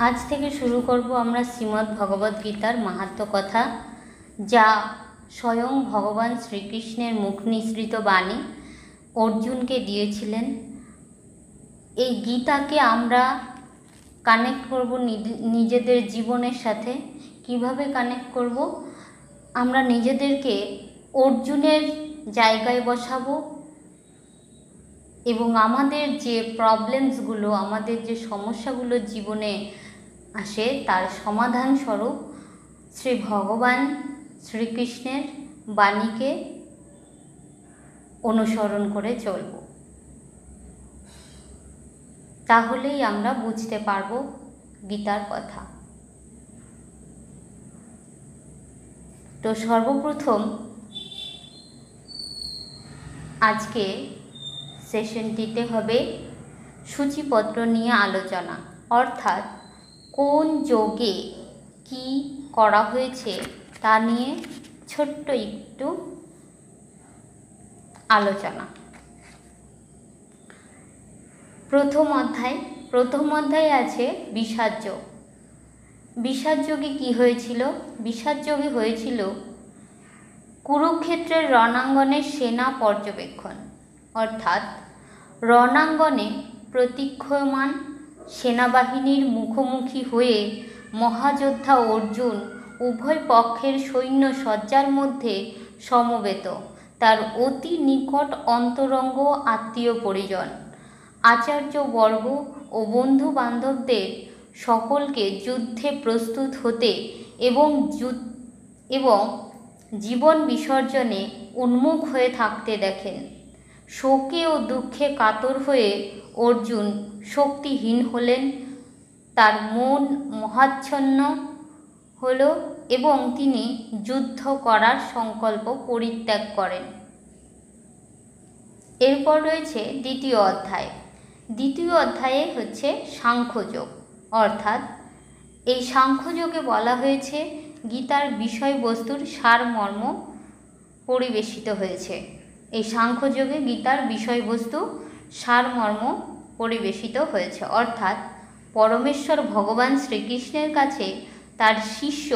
আজ থেকে শুরু করব আমরা শ্রীমদ্ ভগবদ্ গীতার মাহাত্ম্য কথা, যা স্বয়ং ভগবান শ্রীকৃষ্ণের মুখ নিঃসৃত বাণী অর্জুনকে দিয়েছিলেন। এই গীতাকে আমরা কানেক্ট করব নিজেদের জীবনের সাথে। কিভাবে কানেক্ট করব? আমরা নিজেদেরকে অর্জুনের জায়গায় বসাবো এবং আমাদের যে প্রবলেমসগুলো, আমাদের যে সমস্যাগুলো জীবনে আসে, তার সমাধান স্বরূপ শ্রী ভগবান শ্রীকৃষ্ণের বাণীকে অনুসরণ করে চলব। তাহলেই আমরা বুঝতে পারব গীতার কথা। তো সর্বপ্রথম আজকে সেশনটিতে হবে সূচিপত্র নিয়ে আলোচনা, অর্থাৎ কোন যোগে কি করা হয়েছে তা নিয়ে ছোট্ট একটু আলোচনা। প্রথম অধ্যায়ে আছে বিষাদ যোগ। বিষাদ যোগে কি হয়েছিল? বিষাদ যোগে হয়েছিল কুরুক্ষেত্রের রণাঙ্গনের সেনা পর্যবেক্ষণ, অর্থাৎ রণাঙ্গনে প্রতীক্ষমান সেনাবাহিনীর মুখোমুখি হয়ে মহাযোদ্ধা অর্জুন উভয় পক্ষের সৈন্য সজ্জার মধ্যে সমবেত তার অতি নিকট অন্তরঙ্গ আত্মীয় পরিজন আচার্যবর্গ ও বন্ধু বান্ধবদের সকলকে যুদ্ধে প্রস্তুত হতে এবং জীবন বিসর্জনে উন্মুখ হয়ে থাকতে দেখেন। শোকে ও দুঃখে কাতর হয়ে অর্জুন শক্তিহীন হলেন, তার মন মোহাচ্ছন্ন হল এবং তিনি যুদ্ধ করার সংকল্প পরিত্যাগ করেন। এরপর রয়েছে দ্বিতীয় অধ্যায়। দ্বিতীয় অধ্যায়ে হচ্ছে সাংখ্যযোগ, অর্থাৎ এই সাংখ্যযোগে বলা হয়েছে গীতার বিষয়বস্তুর সারমর্ম পরিবেশিত হয়েছে। এই সাংখ্যযোগে গীতার বিষয়বস্তু সারমর্ম পরিবেশিত হয়েছে, অর্থাৎ পরমেশ্বর ভগবান শ্রীকৃষ্ণের কাছে তার শিষ্য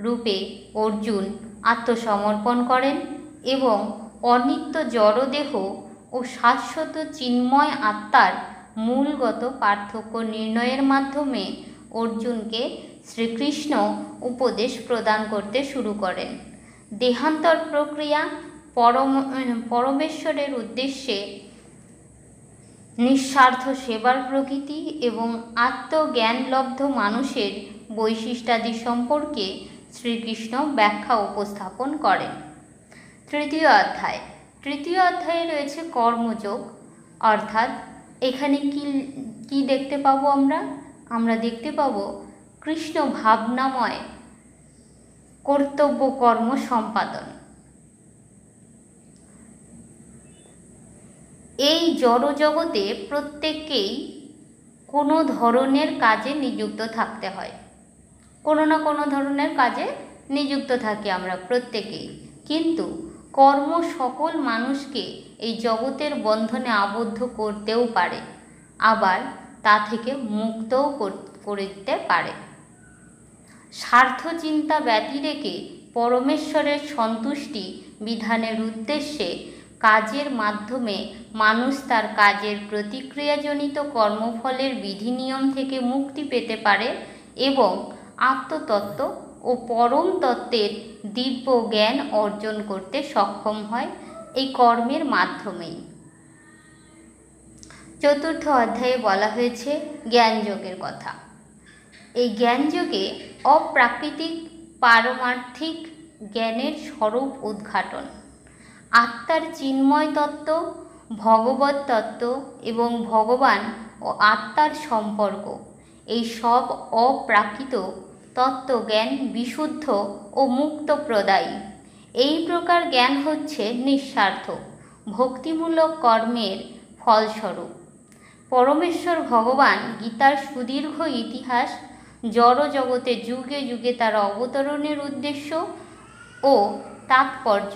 রূপে অর্জুন আত্মসমর্পণ করেন এবং অনিত্য জড়দেহ ও শাশ্বত চিন্ময় আত্মার মূলগত পার্থক্য নির্ণয়ের মাধ্যমে অর্জুনকে শ্রীকৃষ্ণ উপদেশ প্রদান করতে শুরু করেন। দেহান্তর প্রক্রিয়া, পরমেশ্বরের উদ্দেশ্যে নিঃস্বার্থ সেবার প্রকৃতি এবং আত্মজ্ঞানলব্ধ মানুষের বৈশিষ্ট্যাদি সম্পর্কে শ্রীকৃষ্ণ ব্যাখ্যা উপস্থাপন করেন। তৃতীয় অধ্যায়ে রয়েছে কর্মযোগ, অর্থাৎ এখানে কি দেখতে পাবো? আমরা দেখতে পাবো কৃষ্ণ ভাবনাময় কর্তব্য কর্ম সম্পাদন। এই জড়জগতে প্রত্যেককেই কোনো ধরনের কাজে নিযুক্ত থাকতে হয়, কোনো না কোনো ধরনের কাজে নিযুক্ত থাকি আমরা প্রত্যেকেই, কিন্তু কর্ম সকল মানুষকে এই জগতের বন্ধনে আবদ্ধ করতেও পারে, আবার তা থেকে মুক্তও করে দিতে পারে। স্বার্থ চিন্তা ব্যতি রেখে পরমেশ্বরের সন্তুষ্টি বিধানের উদ্দেশ্যে কাজের মাধ্যমে মানুষ তার কাজের প্রতিক্রিয়াজনিত কর্মফলের বিধিনিয়ম থেকে মুক্তি পেতে পারে এবং আত্মতত্ত্ব ও পরম তত্ত্বের দিব্য জ্ঞান অর্জন করতে সক্ষম হয় এই কর্মের মাধ্যমেই। চতুর্থ অধ্যায়ে বলা হয়েছে জ্ঞানযোগের কথা। এই জ্ঞানযোগে অপ্রাকৃতিক পারমার্থিক জ্ঞানের স্বরূপ উদ্ঘাটন, আত্মার চিন্ময় তত্ত্ব, ভগবত তত্ত্ব এবং ভগবান ও আত্মার সম্পর্ক, এই সব অপ্রাকৃত তত্ত্বজ্ঞান বিশুদ্ধ ও মুক্ত প্রদায়ী। এই প্রকার জ্ঞান হচ্ছে নিঃস্বার্থ ভক্তিমূলক কর্মের ফলস্বরূপ। পরমেশ্বর ভগবান গীতার সুদীর্ঘ ইতিহাস, জড় জগতে যুগে যুগে তার অবতরণের উদ্দেশ্য ও তাৎপর্য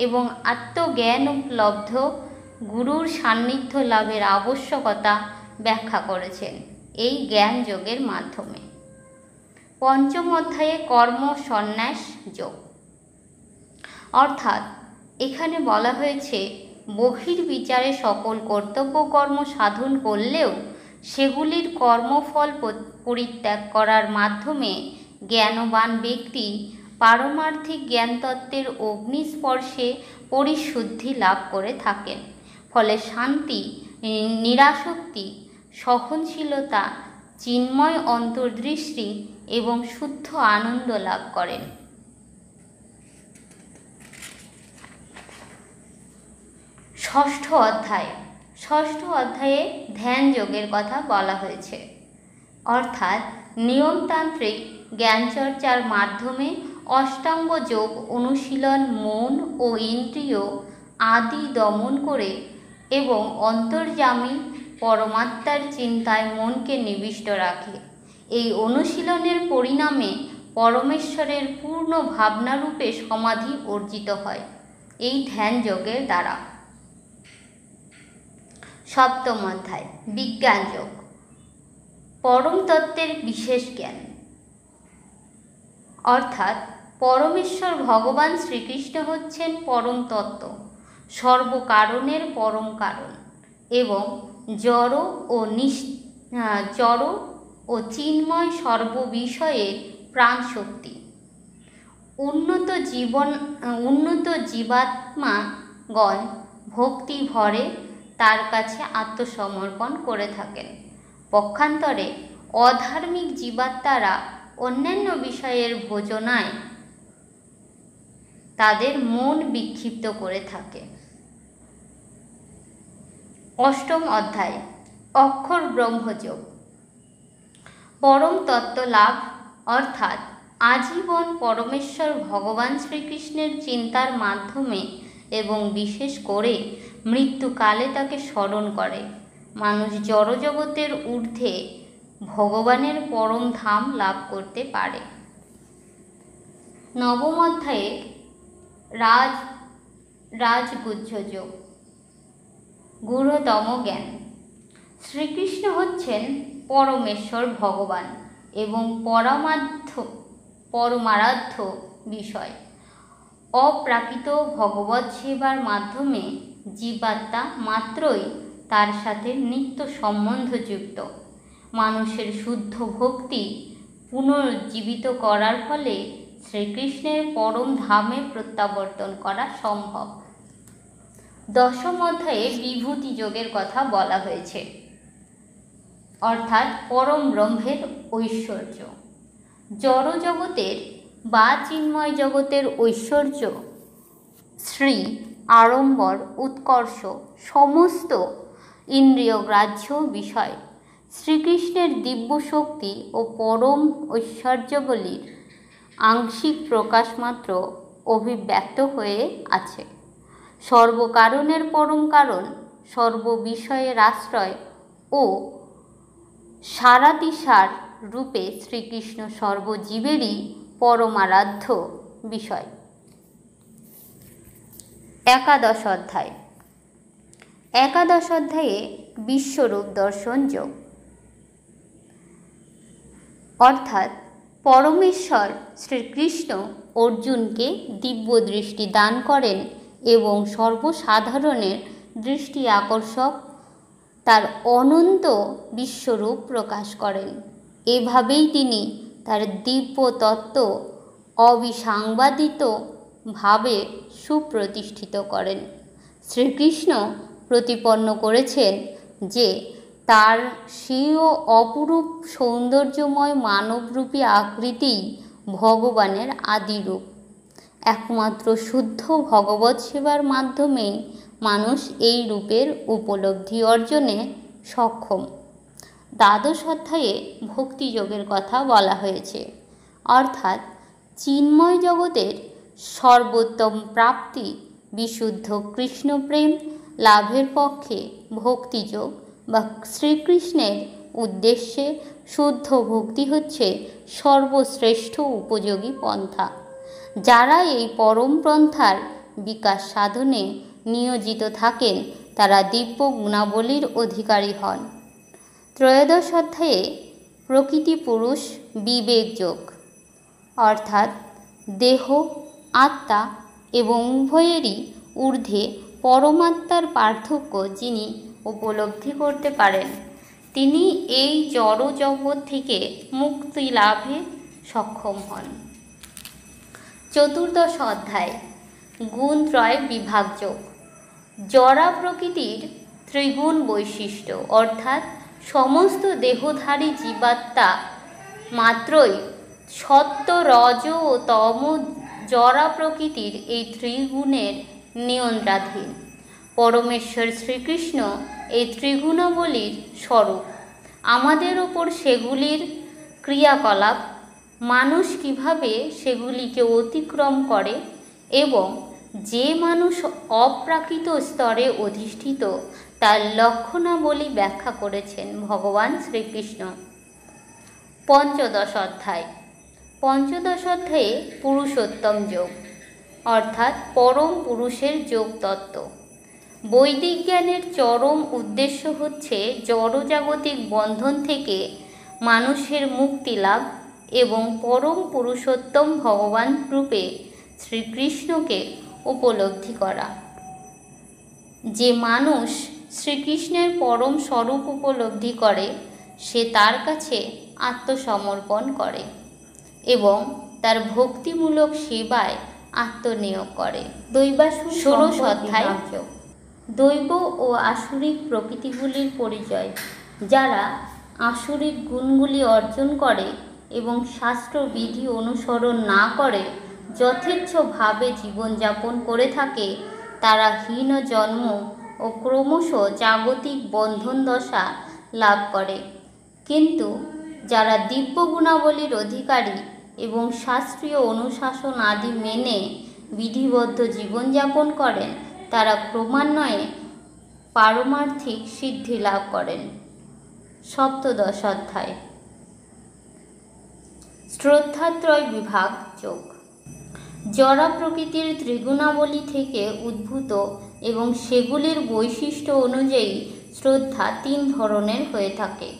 এবং আত্মজ্ঞানলব্ধ গুরুর সান্নিধ্য লাভের আবশ্যকতা ব্যাখ্যা করেছেন। এই জ্ঞান যোগের মাধ্যমে। পঞ্চম অধ্যায়ে কর্ম সন্ন্যাস যোগ, অর্থাৎ এখানে বলা হয়েছে বহির্বিচারে সকল কর্তব্য কর্ম সাধন করলেও সেগুলির কর্মফল পরিত্যাগ করার মাধ্যমে জ্ঞানবান ব্যক্তি পারমার্থিক জ্ঞানতত্ত্বের অগ্নিস্পর্শে পরিশুদ্ধি লাভ করে থাকেন। ফলে শান্তি, নিরাসক্তি, সহনশীলতা, চিন্ময় অন্তর্দৃষ্টি এবং শুদ্ধ আনন্দ লাভ করেন। ষষ্ঠ অধ্যায়ে ধ্যান যোগের কথা বলা হয়েছে, অর্থাৎ নিয়মতান্ত্রিক জ্ঞানচর্চার মাধ্যমে অষ্টাঙ্গ যোগ অনুশীলন মন ও ইন্দ্রিয় আদি দমন করে এবং অন্তর্যামী পরমাত্মার চিন্তায় মনকে নিবিষ্ট রাখে। এই অনুশীলনের পরিণামে পরমেশ্বরের পূর্ণ ভাবনারূপে সমাধি অর্জিত হয় এই ধ্যান যোগের দ্বারা। সপ্তম অধ্যায় বিজ্ঞান যোগ, পরম তত্ত্বের বিশেষ জ্ঞান, অর্থাৎ পরমেশ্বর ভগবান শ্রীকৃষ্ণ হচ্ছেন পরম তত্ত্ব, সর্বকারণের পরম কারণ এবং জড় ও চিন্ময় সর্ববিষয়ের প্রাণশক্তি। উন্নত জীবাত্মাগণ ভক্তি ভরে তার কাছে আত্মসমর্পণ করে থাকেন। পক্ষান্তরে অধার্মিক জীবাত্মারা অন্যান্য বিষয়ের ভোজনায় তাদের মন বিক্ষিপ্ত করে থাকে। অষ্টম অধ্যায় অক্ষর ব্রহ্মযোগ, পরম তত্ত্ব লাভ, অর্থাৎ আজীবন পরমেশ্বর ভগবান শ্রীকৃষ্ণের চিন্তার মাধ্যমে এবং বিশেষ করে মৃত্যুকালে তাকে স্মরণ করে মানুষ জড়জগতের ঊর্ধ্বে ভগবানের পরম ধাম লাভ করতে পারে। নবম অধ্যায়ে রাজগুহ্য যোগ, গূঢ়তম জ্ঞান। শ্রীকৃষ্ণ হচ্ছেন পরমেশ্বর ভগবান এবং পরমারাধ্য বিষয়। অপ্রাকৃত ভগবৎ সেবার মাধ্যমে জীবাত্মা মাত্রই তার সাথে নিত্য সম্বন্ধযুক্ত। মানুষের শুদ্ধ ভক্তি পুনর্জীবিত করার ফলে শ্রীকৃষ্ণের পরম ধামে প্রত্যাবর্তন করা সম্ভব। দশম অধ্যায়ে বিভূতি যোগের কথা বলা হয়েছে, অর্থাৎ পরম ব্রহ্মের ঐশ্বর্য। জড় জগতের বা চিন্ময় জগতের ঐশ্বর্য, শ্রী, আড়ম্বর, উৎকর্ষ সমস্ত ইন্দ্রিয়গ্রাহ্য বিষয় শ্রীকৃষ্ণের দিব্য শক্তি ও পরম ঐশ্বর্যবলীর আংশিক প্রকাশ মাত্র অভিব্যক্ত হয়ে আছে। সর্বকারণের পরম কারণ, সর্ববিষয়ের আশ্রয় ও সারাতিসার রূপে শ্রীকৃষ্ণ সর্বজীবেরই পরমারাধ্য বিষয়। একাদশ অধ্যায়ে বিশ্বরূপ দর্শন যোগ, অর্থাৎ পরমেশ্বর শ্রীকৃষ্ণ অর্জুনকে দিব্য দৃষ্টি দান করেন এবং সর্বসাধারণের দৃষ্টি আকর্ষক তার অনন্ত বিশ্বরূপ প্রকাশ করেন। এভাবেই তিনি তার দিব্য তত্ত্ব অবিসাংবাদিত ভাবে সুপ্রতিষ্ঠিত করেন। শ্রীকৃষ্ণ প্রতিপন্ন করেছেন যে তার স্বীয় অপরূপ সৌন্দর্যময় মানবরূপী আকৃতিই ভগবানের আদিরূপ। একমাত্র শুদ্ধ ভগবৎ সেবার মাধ্যমেই মানুষ এই রূপের উপলব্ধি অর্জনে সক্ষম। দ্বাদশ অধ্যায়ে ভক্তিযোগের কথা বলা হয়েছে, অর্থাৎ চিন্ময় জগতের সর্বোত্তম প্রাপ্তি বিশুদ্ধ কৃষ্ণপ্রেম লাভের পক্ষে ভক্তিযোগ বা শ্রীকৃষ্ণের উদ্দেশ্যে শুদ্ধ ভক্তি হচ্ছে সর্বশ্রেষ্ঠ উপযোগী পন্থা। যারা এই পরম পন্থার বিকাশ সাধনে নিয়োজিত থাকেন তারা দিব্য গুণাবলীর অধিকারী হন। ত্রয়োদশ অধ্যায়ে প্রকৃতি পুরুষ বিবেক যোগ, অর্থাৎ দেহ, আত্মা এবং উভয়েরই ঊর্ধ্বে পরমাত্মার পার্থক্য যিনি উপলব্ধি করতে পারেন, তিনি এই জড় জগৎ থেকে মুক্তি লাভে সক্ষম হন। চতুর্দশ অধ্যায় গুণত্রয় বিভাগ যোগ, জড়া প্রকৃতির ত্রিগুণ বৈশিষ্ট্য, অর্থাৎ সমস্ত দেহধারী জীবাত্মা মাত্রই সত্য, রজ ও তম জড়া প্রকৃতির এই ত্রিগুণের নিয়ন্ত্রণাধীন। পরমেশ্বর শ্রীকৃষ্ণ এই ত্রিগুণাবলীর স্বরূপ। আমাদের ওপর সেগুলির ক্রিয়াকলাপ, মানুষ কিভাবে সেগুলিকে অতিক্রম করে এবং যে মানুষ অপ্রাকৃত স্তরে অধিষ্ঠিত তার লক্ষণাবলী ব্যাখ্যা করেছেন ভগবান শ্রীকৃষ্ণ। পঞ্চদশ অধ্যায়ে পুরুষোত্তম যোগ, অর্থাৎ পরম পুরুষের যোগ তত্ত্ব। বৈদিক জ্ঞানের চরম উদ্দেশ্য হচ্ছে জড়জাগতিক বন্ধন থেকে মানুষের মুক্তি লাভ এবং পরম পুরুষোত্তম ভগবান রূপে শ্রীকৃষ্ণকে উপলব্ধি করা। যে মানুষ শ্রীকৃষ্ণের পরম স্বরূপ উপলব্ধি করে সে তার কাছে আত্মসমর্পণ করে এবং তার ভক্তিমূলক সেবায় আত্মনিয়োগ করে। ষোড়শ অধ্যায় দৈব ও আসুরিক প্রকৃতিগুলির পরিচয়। যারা আসুরিক গুণগুলি অর্জন করে এবং শাস্ত্রবিধি অনুসরণ না করে যথেচ্ছভাবে জীবনযাপন করে থাকে, তারা হীন জন্ম ও ক্রমশ জাগতিক বন্ধন দশা লাভ করে। কিন্তু যারা দিব্য গুণাবলীর অধিকারী এবং শাস্ত্রীয় অনুশাসন আদি মেনে বিধিবদ্ধ জীবনযাপন করেন, তারা ক্রমান্বয়ে পারমার্থিক সিদ্ধি লাভ করেন। সপ্তদশ অধ্যায় শ্রদ্ধাত্রয় বিভাগ যোগ, জড়া প্রকৃতির ত্রিগুণাবলী থেকে উদ্ভূত এবং সেগুলির বৈশিষ্ট্য অনুযায়ী শ্রদ্ধা তিন ধরনের হয়ে থাকে।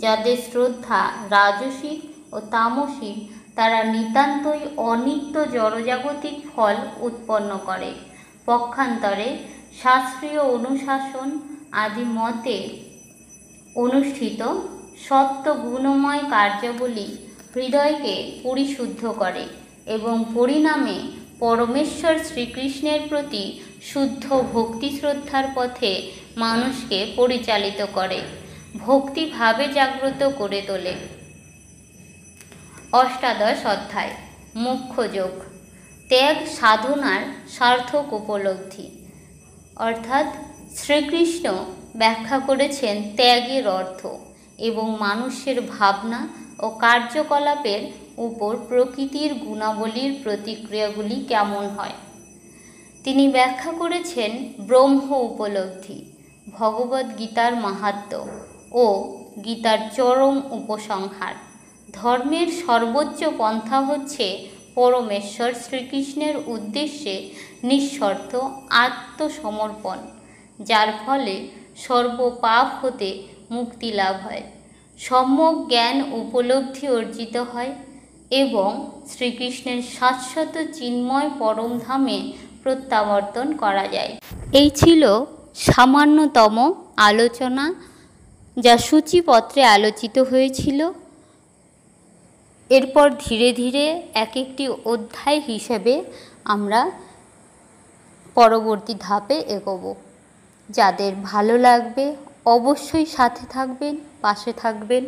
যাদের শ্রদ্ধা রাজসিক ও তামসিক, তারা নিতান্তই অনিত্য জড়জাগতিক ফল উৎপন্ন করে। পক্ষান্তরে শাস্ত্রীয় অনুশাসন আদি মতে অনুষ্ঠিত সত্য গুণময় কার্যাবলী হৃদয়কে পরিশুদ্ধ করে এবং পরিণামে পরমেশ্বর শ্রীকৃষ্ণের প্রতি শুদ্ধ ভক্তি শ্রদ্ধার পথে মানুষকে পরিচালিত করে, ভক্তিভাবে জাগ্রত করে তোলে। অষ্টাদশ অধ্যায় মোক্ষ যোগ, ত্যাগ সাধনার সার্থক উপলব্ধি, অর্থাৎ শ্রীকৃষ্ণ ব্যাখ্যা করেছেন ত্যাগের অর্থ এবং মানুষের ভাবনা ও কার্যকলাপের উপর প্রকৃতির গুণাবলীর প্রতিক্রিয়াগুলি কেমন হয়। তিনি ব্যাখ্যা করেছেন ব্রহ্ম উপলব্ধি, ভগবদ্গীতার মাহাত্ম্য ও গীতার চরম উপসংহার। ধর্মের সর্বোচ্চ পন্থা হচ্ছে পরমেশ্বর শ্রীকৃষ্ণের উদ্দেশ্যে নিঃশর্ত আত্মসমর্পণ, যার ফলে সর্বপাপ হতে মুক্তি লাভ হয়, সম্যক জ্ঞান উপলব্ধি অর্জিত হয় এবং শ্রীকৃষ্ণের শাশ্বত চিন্ময় পরমধামে প্রত্যাবর্তন করা যায়। এই ছিল সামান্যতম আলোচনা যা সূচিপত্রে আলোচিত হয়েছিল। এরপর ধীরে ধীরে এক একটি অধ্যায় হিসেবে আমরা পরবর্তী ধাপে এগোবো। যাদের ভালো লাগবে অবশ্যই সাথে থাকবেন, পাশে থাকবেন।